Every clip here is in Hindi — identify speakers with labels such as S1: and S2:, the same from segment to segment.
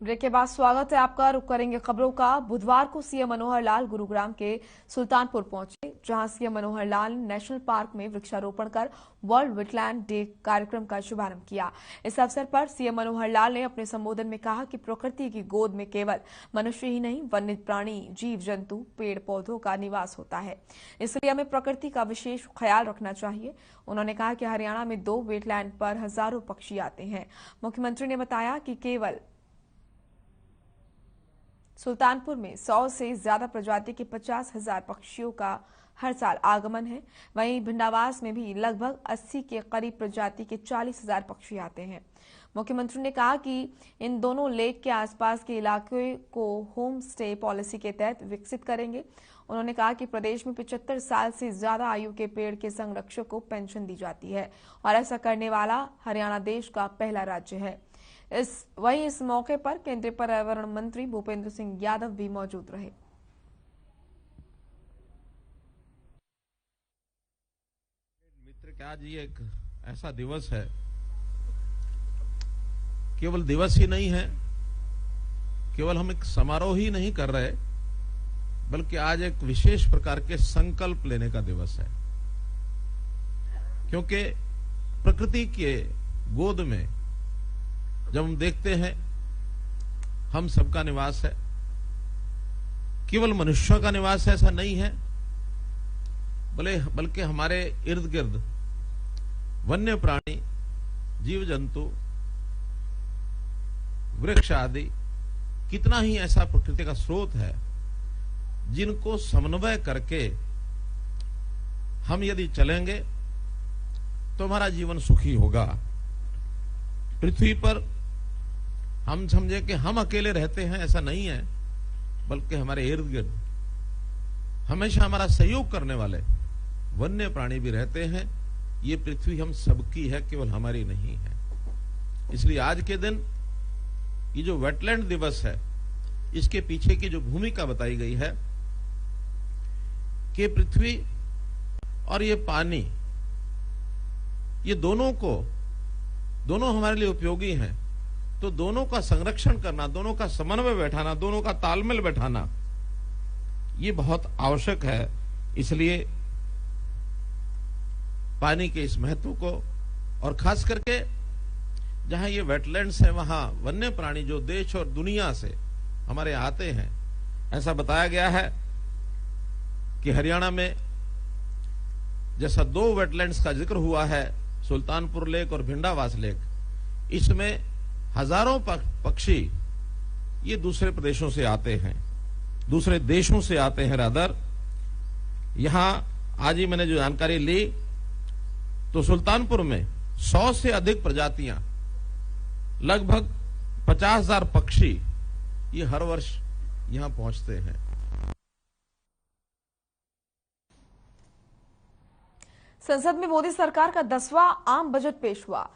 S1: ब्रेक के बाद स्वागत है आपका। रुक करेंगे खबरों का। बुधवार को सीएम मनोहर लाल गुरुग्राम के सुल्तानपुर पहुंचे, जहां सीएम मनोहर लाल ने नेशनल पार्क में वृक्षारोपण कर वर्ल्ड वेटलैंड डे कार्यक्रम का शुभारंभ किया। इस अवसर पर सीएम मनोहर लाल ने अपने संबोधन में कहा कि प्रकृति की गोद में केवल मनुष्य ही नहीं, वन्य प्राणी, जीव जंतु, पेड़ पौधों का निवास होता है, इसलिए हमें प्रकृति का विशेष ख्याल रखना चाहिए। उन्होंने कहा कि हरियाणा में 2 वेटलैंड पर हजारों पक्षी आते हैं। मुख्यमंत्री ने बताया कि केवल सुल्तानपुर में 100 से ज्यादा प्रजाति के 50,000 पक्षियों का हर साल आगमन है। वहीं भिंडावास में भी लगभग 80 के करीब प्रजाति के 40,000 पक्षी आते हैं। मुख्यमंत्री ने कहा कि इन दोनों लेक के आसपास के इलाके को होम स्टे पॉलिसी के तहत विकसित करेंगे। उन्होंने कहा कि प्रदेश में 75 साल से ज्यादा आयु के पेड़ के संरक्षक को पेंशन दी जाती है और ऐसा करने वाला हरियाणा देश का पहला राज्य है। वहीं इस मौके पर केंद्रीय पर्यावरण मंत्री भूपेंद्र सिंह यादव भी मौजूद रहे।
S2: मित्र, क्या आज ये एक ऐसा दिवस है, केवल दिवस ही नहीं है, केवल हम एक समारोह ही नहीं कर रहे, बल्कि आज एक विशेष प्रकार के संकल्प लेने का दिवस है। क्योंकि प्रकृति के गोद में जब हम देखते हैं हम सबका निवास है, केवल मनुष्यों का निवास है ऐसा नहीं है, बल्कि हमारे इर्द गिर्द वन्य प्राणी, जीव जंतु, वृक्ष आदि कितना ही ऐसा प्रकृति का स्रोत है जिनको समन्वय करके हम यदि चलेंगे तो हमारा जीवन सुखी होगा। पृथ्वी पर हम समझे कि हम अकेले रहते हैं ऐसा नहीं है, बल्कि हमारे इर्द गिर्द हमेशा हमारा सहयोग करने वाले वन्य प्राणी भी रहते हैं। ये पृथ्वी हम सबकी है, केवल हमारी नहीं है। इसलिए आज के दिन ये जो वेटलैंड दिवस है, इसके पीछे की जो भूमिका बताई गई है कि पृथ्वी और ये पानी, ये दोनों हमारे लिए उपयोगी हैं, तो दोनों का संरक्षण करना, दोनों का समन्वय बैठाना, दोनों का तालमेल बैठाना, ये बहुत आवश्यक है। इसलिए पानी के इस महत्व को, और खास करके जहां ये वेटलैंड्स हैं, वहां वन्य प्राणी जो देश और दुनिया से हमारे आते हैं, ऐसा बताया गया है कि हरियाणा में जैसा 2 वेटलैंड्स का जिक्र हुआ है, सुल्तानपुर लेक और भिंडावास लेक, इसमें हजारों पक्षी ये दूसरे प्रदेशों से आते हैं, दूसरे देशों से आते हैं। रादर यहां आज ही मैंने जो जानकारी ली तो सुल्तानपुर में 100 से अधिक प्रजातियां, लगभग 50,000 पक्षी ये हर वर्ष यहां पहुंचते हैं।
S1: संसद में मोदी सरकार का 10वां आम बजट पेश हुआ।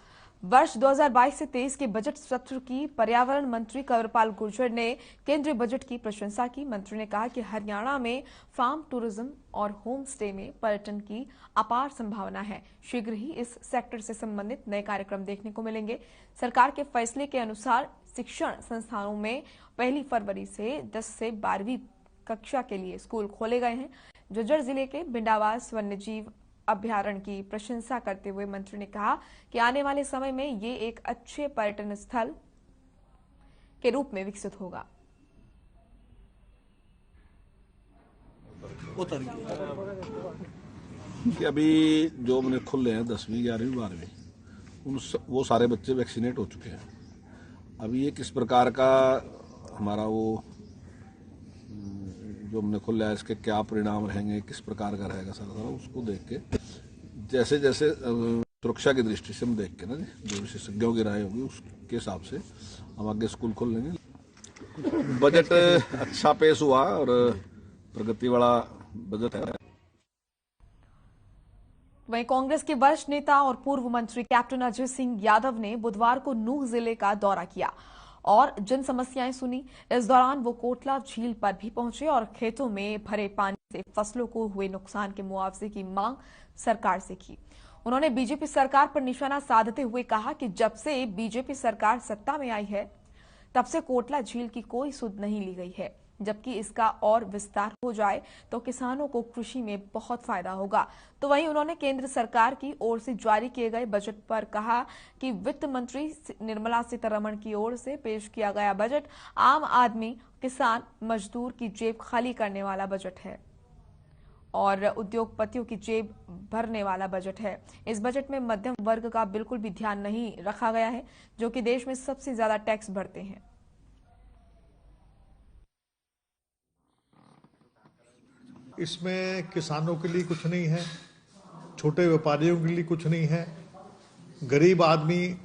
S1: वर्ष 2022 से 23 के बजट सत्र की पर्यावरण मंत्री कंवरपाल गुर्जर ने केंद्रीय बजट की प्रशंसा की। मंत्री ने कहा कि हरियाणा में फार्म टूरिज्म और होम स्टे में पर्यटन की अपार संभावना है। शीघ्र ही इस सेक्टर से संबंधित नए कार्यक्रम देखने को मिलेंगे। सरकार के फैसले के अनुसार शिक्षण संस्थानों में 1 फरवरी से 10 से 12वीं कक्षा के लिए स्कूल खोले गए हैं। झज्जर जिले के भिंडावास वन्यजीव अभ्यारण्य की प्रशंसा करते हुए मंत्री ने कहा कि आने वाले समय में ये एक अच्छे पर्यटन स्थल के रूप में विकसित होगा।
S3: कि अभी जो मैंने खुले हैं 10वीं 11वीं 12वीं वो सारे बच्चे वैक्सीनेट हो चुके हैं। अभी ये किस प्रकार का हमारा वो जो हमने खोला है, इसके क्या परिणाम रहेंगे, किस प्रकार का रहेगा सारा उसको देख के, जैसे जैसे सुरक्षा की दृष्टि से हम देख के ना जो विशेषज्ञों की राय होगी उसके हिसाब से हम आगे स्कूल खोल लेंगे। बजट अच्छा पेश हुआ और प्रगति वाला बजट है।
S1: वहीं कांग्रेस के वरिष्ठ नेता और पूर्व मंत्री कैप्टन अजय सिंह यादव ने बुधवार को नूंह जिले का दौरा किया और जन समस्याएं सुनी। इस दौरान वो कोटला झील पर भी पहुंचे और खेतों में भरे पानी से फसलों को हुए नुकसान के मुआवजे की मांग सरकार से की। उन्होंने बीजेपी सरकार पर निशाना साधते हुए कहा कि जब से बीजेपी सरकार सत्ता में आई है तब से कोटला झील की कोई सुध नहीं ली गई है, जबकि इसका और विस्तार हो जाए तो किसानों को कृषि में बहुत फायदा होगा। तो वहीं उन्होंने केंद्र सरकार की ओर से जारी किए गए बजट पर कहा कि वित्त मंत्री निर्मला सीतारमण की ओर से पेश किया गया बजट आम आदमी, किसान, मजदूर की जेब खाली करने वाला बजट है और उद्योगपतियों की जेब भरने वाला बजट है। इस बजट में मध्यम वर्ग का बिल्कुल भी ध्यान नहीं रखा गया है, जो कि देश में सबसे ज्यादा टैक्स भरते हैं।
S4: इसमें किसानों के लिए कुछ नहीं है, छोटे व्यापारियों के लिए कुछ नहीं है, गरीब आदमी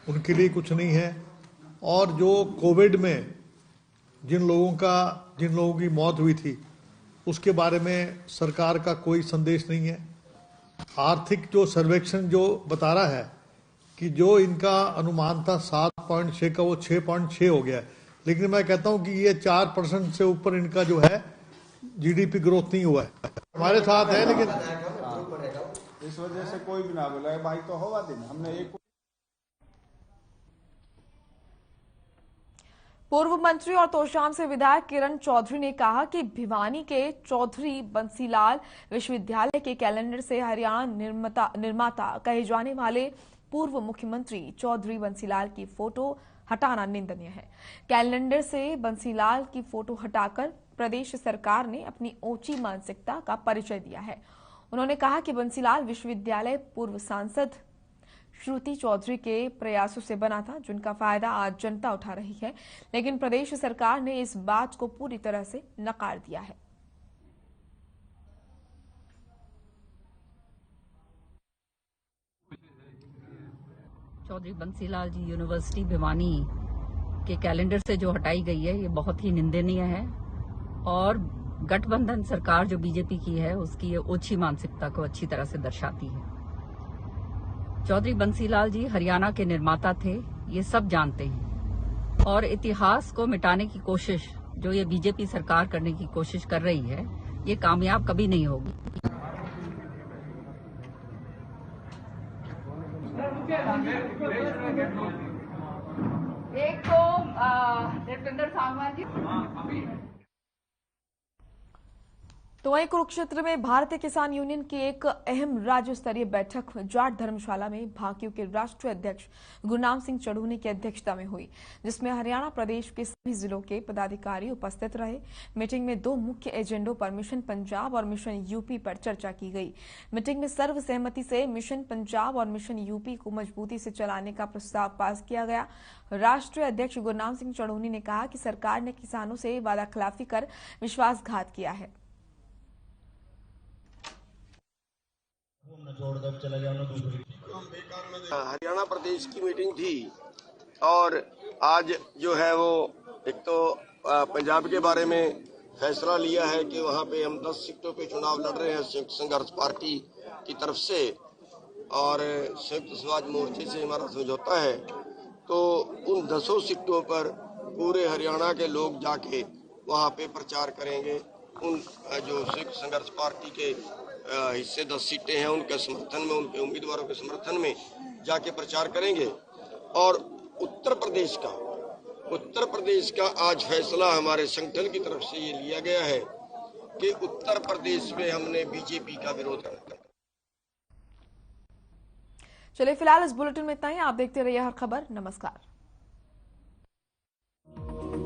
S4: उनके लिए कुछ नहीं है, और जो कोविड में जिन लोगों की मौत हुई थी उसके बारे में सरकार का कोई संदेश नहीं है। आर्थिक जो सर्वेक्षण जो बता रहा है कि जो इनका अनुमान था 7.6 का वो 6.6 हो गया है, लेकिन मैं कहता हूं कि ये 4% से ऊपर इनका जो है जीडीपी ग्रोथ नहीं हुआ है। हमारे साथ है, लेकिन
S5: इस वजह से कोई भी ना बोला भाई तो होगा दिन हमने एक।
S1: पूर्व मंत्री और तोशाम से विधायक किरण चौधरी ने कहा कि भिवानी के चौधरी बंसीलाल विश्वविद्यालय के कैलेंडर से हरियाणा निर्माता कहे जाने वाले पूर्व मुख्यमंत्री चौधरी बंसीलाल की फोटो हटाना निंदनीय है। कैलेंडर से बंसीलाल की फोटो हटाकर प्रदेश सरकार ने अपनी ऊंची मानसिकता का परिचय दिया है। उन्होंने कहा कि बंसीलाल विश्वविद्यालय पूर्व सांसद श्रुति चौधरी के प्रयासों से बना था, जिनका फायदा आज जनता उठा रही है, लेकिन प्रदेश सरकार ने इस बात को पूरी तरह से नकार दिया है।
S6: चौधरी बंसीलाल जी यूनिवर्सिटी भिवानी के कैलेंडर से जो हटाई गई है ये बहुत ही निंदनीय है और गठबंधन सरकार जो बीजेपी की है उसकी ये ओछी मानसिकता को अच्छी तरह से दर्शाती है। चौधरी बंसीलाल जी हरियाणा के निर्माता थे, ये सब जानते हैं, और इतिहास को मिटाने की कोशिश जो ये बीजेपी सरकार करने की कोशिश कर रही है ये कामयाब कभी नहीं होगी।
S7: एक तो रविंदर सांगवान जी।
S1: तो वहीं कुरुक्षेत्र में भारतीय किसान यूनियन की एक अहम राज्य स्तरीय बैठक जाट धर्मशाला में भाकियू के राष्ट्रीय अध्यक्ष गुरनाम सिंह चढ़ूनी की अध्यक्षता में हुई, जिसमें हरियाणा प्रदेश के सभी जिलों के पदाधिकारी उपस्थित रहे। मीटिंग में 2 मुख्य एजेंडों पर मिशन पंजाब और मिशन यूपी पर चर्चा की गई। मीटिंग में सर्वसहमति से मिशन पंजाब और मिशन यूपी को मजबूती से चलाने का प्रस्ताव पास किया गया। राष्ट्रीय अध्यक्ष गुरनाम सिंह चढ़ूनी ने कहा कि सरकार ने किसानों से वादाखिलाफी कर विश्वासघात किया है।
S8: हरियाणा प्रदेश की मीटिंग थी और आज जो है वो एक तो पंजाब के बारे में फैसला लिया है कि वहाँ पे हम 10 सीटों पे चुनाव लड़ रहे हैं संयुक्त संघर्ष पार्टी की तरफ से, और संयुक्त समाज मोर्चे से हमारा समझौता है। तो उन 10 सीटों पर पूरे हरियाणा के लोग जाके वहाँ पे प्रचार करेंगे। उन जो संयुक्त संघर्ष पार्टी के हिस्से 10 सीटें हैं उनके समर्थन में, उनके उम्मीदवारों के समर्थन में जाके प्रचार करेंगे। और उत्तर प्रदेश का आज फैसला हमारे संगठन की तरफ से ये लिया गया है कि उत्तर प्रदेश में हमने बीजेपी का विरोध करना।
S1: चलिए फिलहाल इस बुलेटिन में इतना ही। आप देखते रहिए हर खबर। नमस्कार।